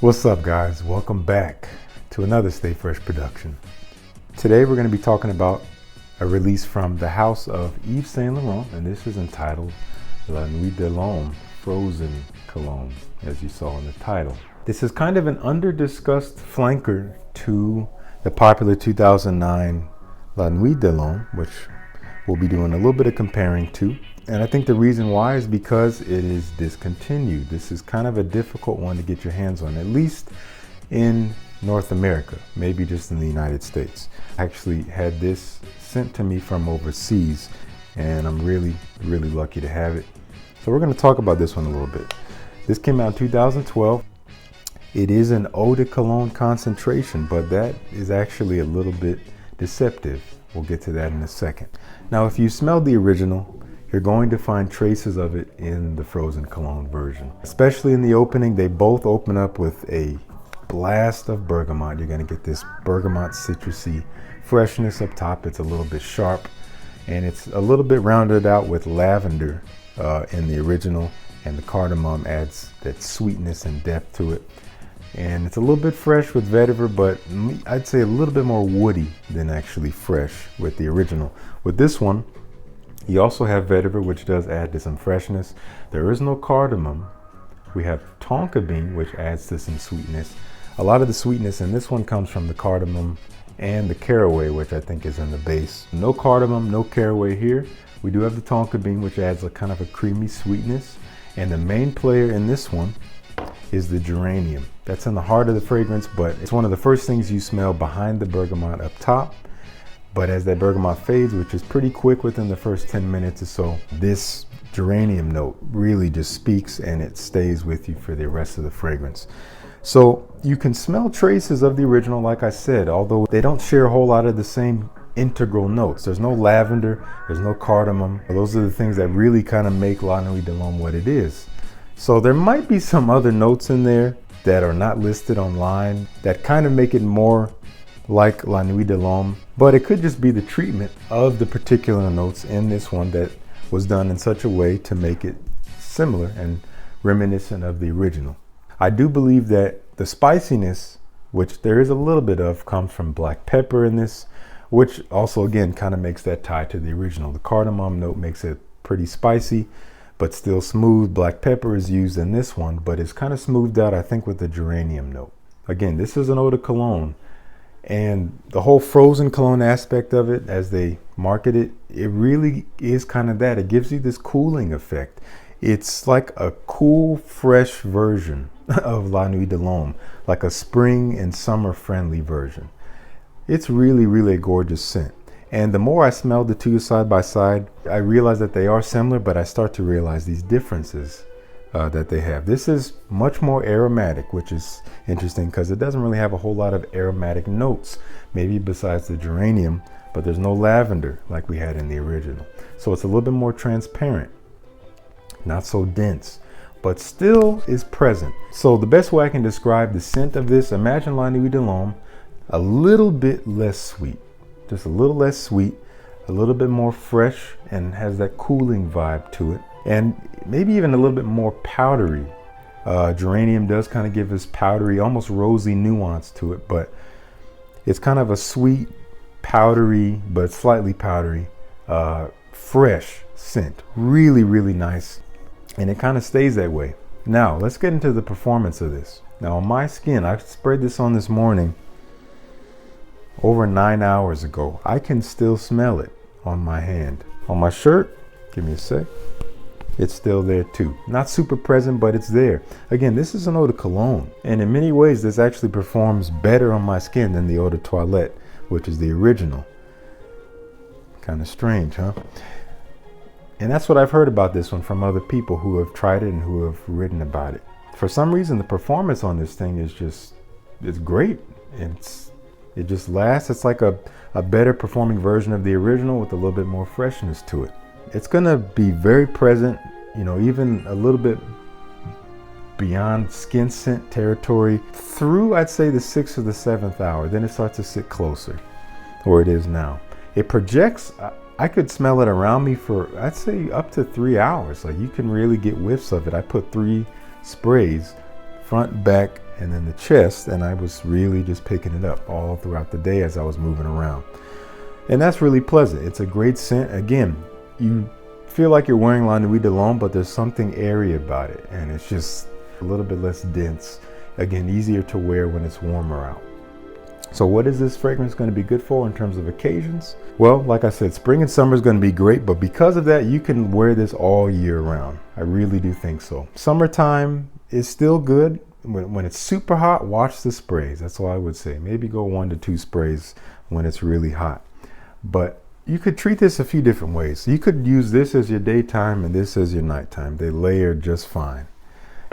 What's up, guys? Welcome back to another Stay Fresh production. Today we're going to be talking about a release from the house of Yves Saint Laurent, and this is entitled La Nuit de l'Homme Frozen Cologne, as you saw in the title. This is kind of an under-discussed flanker to the popular 2009 La Nuit de l'Homme, which we'll be doing a little bit of comparing to. And I think the reason why is because it is discontinued. This is kind of a difficult one to get your hands on, at least in North America, maybe just in the United States. I actually had this sent to me from overseas, and I'm really lucky to have it. So we're going to talk about this one a little bit. This came out in 2012. It is an eau de cologne concentration, but that is actually a little bit deceptive. We'll get to that in a second. Now, if you smelled the original, you're going to find traces of it in the frozen cologne version. Especially in the opening, they both open up with a blast of bergamot. You're going to get this bergamot citrusy freshness up top. It's a little bit sharp, and it's a little bit rounded out with lavender in the original, and the cardamom adds that sweetness and depth to it. And it's a little bit fresh with vetiver, but I'd say a little bit more woody than actually fresh with the original. With this one, you also have vetiver, which does add to some freshness. There is no cardamom. We have tonka bean, which adds to some sweetness. A lot of the sweetness in this one comes from the cardamom and the caraway, which I think is in the base. No cardamom, no caraway here. We do have the tonka bean, which adds a kind of a creamy sweetness. And the main player in this one is the geranium. That's in the heart of the fragrance, but it's one of the first things you smell behind the bergamot up top. But as that bergamot fades, which is pretty quick within the first 10 minutes or so, this geranium note really just speaks, and it stays with you for the rest of the fragrance. So you can smell traces of the original, like I said, although they don't share a whole lot of the same integral notes. There's no lavender, there's no cardamom. Those are the things that really kind of make La Nuit de l'Homme what it is. So there might be some other notes in there that are not listed online that kind of make it more like La Nuit de l'Homme, but it could just be the treatment of the particular notes in this one that was done in such a way to make it similar and reminiscent of the original. I do believe that the spiciness, which there is a little bit of, comes from black pepper in this, which also again kind of makes that tie to the original. The cardamom note makes it pretty spicy, but still smooth. Black pepper is used in this one, but it's kind of smoothed out, I think, with the geranium note. Again, this is an eau de cologne. And the whole frozen cologne aspect of it, as they market it, it really is kind of that. It gives you this cooling effect. It's like a cool, fresh version of La Nuit de l'Homme, like a spring and summer friendly version. It's really a gorgeous scent. And the more I smell the two side by side, I realize that they are similar, but I start to realize these differences that they have. This is much more aromatic, which is interesting because it doesn't really have a whole lot of aromatic notes, maybe besides the geranium, but there's no lavender like we had in the original. So it's a little bit more transparent, not so dense, but still is present. So the best way I can describe the scent of this, imagine La Nuit de l'Homme, a little bit less sweet, just a little less sweet, a little bit more fresh, and has that cooling vibe to it. And maybe even a little bit more powdery. Geranium does kind of give this powdery, almost rosy nuance to it, but it's kind of a sweet, powdery, but slightly powdery, fresh scent. Really nice. And it kind of stays that way. Now, let's get into the performance of this. Now, on my skin, I sprayed this on this morning over 9 hours ago. I can still smell it on my hand. On my shirt, give me a sec. It's still there too. Not super present, but it's there. Again, this is an eau de cologne, and in many ways this actually performs better on my skin than the eau de toilette, which is the original. Kind of strange, huh? And that's what I've heard about this one from other people who have tried it and who have written about it. For some reason, the performance on this thing is it's great. It just lasts. It's like a better performing version of the original with a little bit more freshness to it. It's gonna be very present, even a little bit beyond skin scent territory through, I'd say, the 6th or the 7th hour. Then it starts to sit closer, where it is now. It projects, I could smell it around me for, I'd say, up to 3 hours. Like, you can really get whiffs of it. I put 3 sprays, front, back, and then the chest, and I was really just picking it up all throughout the day as I was moving around. And that's really pleasant. It's a great scent. Again, you feel like you're wearing La Nuit de L'Homme, but there's something airy about it, and it's just a little bit less dense. Again, easier to wear when it's warmer out. So what is this fragrance going to be good for in terms of occasions? Well, like I said, spring and summer is going to be great, but because of that, you can wear this all year round. I really do think so. Summertime is still good. When it's super hot, watch the sprays. That's all I would say. Maybe go 1 to 2 sprays when it's really hot. But you could treat this a few different ways. You could use this as your daytime and this as your nighttime. They layer just fine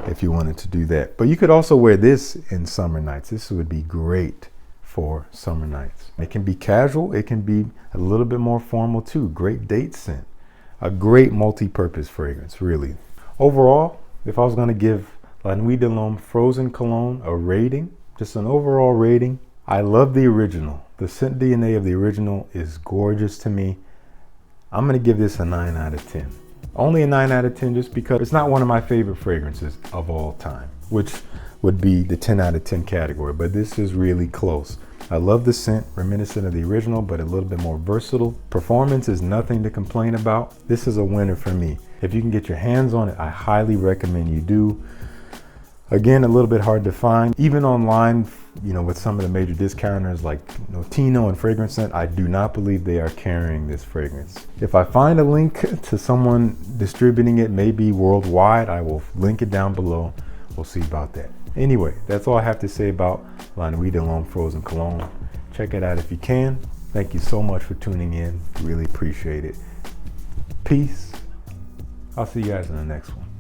if you wanted to do that. But you could also wear this in summer nights. This would be great for summer nights. It can be casual. It can be a little bit more formal too. Great date scent. A great multi-purpose fragrance, really. Overall, if I was going to give La Nuit de L'Homme Frozen Cologne a rating, just an overall rating, I love the original. The scent DNA of the original is gorgeous to me. I'm going to give this a 9 out of 10. Only a 9 out of 10 just because it's not one of my favorite fragrances of all time, which would be the 10 out of 10 category, but this is really close. I love the scent, reminiscent of the original, but a little bit more versatile. Performance is nothing to complain about. This is a winner for me. If you can get your hands on it, I highly recommend you do. Again, a little bit hard to find. Even online, with some of the major discounters like Tino and Fragrance Scent, I do not believe they are carrying this fragrance. If I find a link to someone distributing it, maybe worldwide, I will link it down below. We'll see about that. Anyway, that's all I have to say about La Nuit de L'Homme Frozen Cologne. Check it out if you can. Thank you so much for tuning in. Really appreciate it. Peace. I'll see you guys in the next one.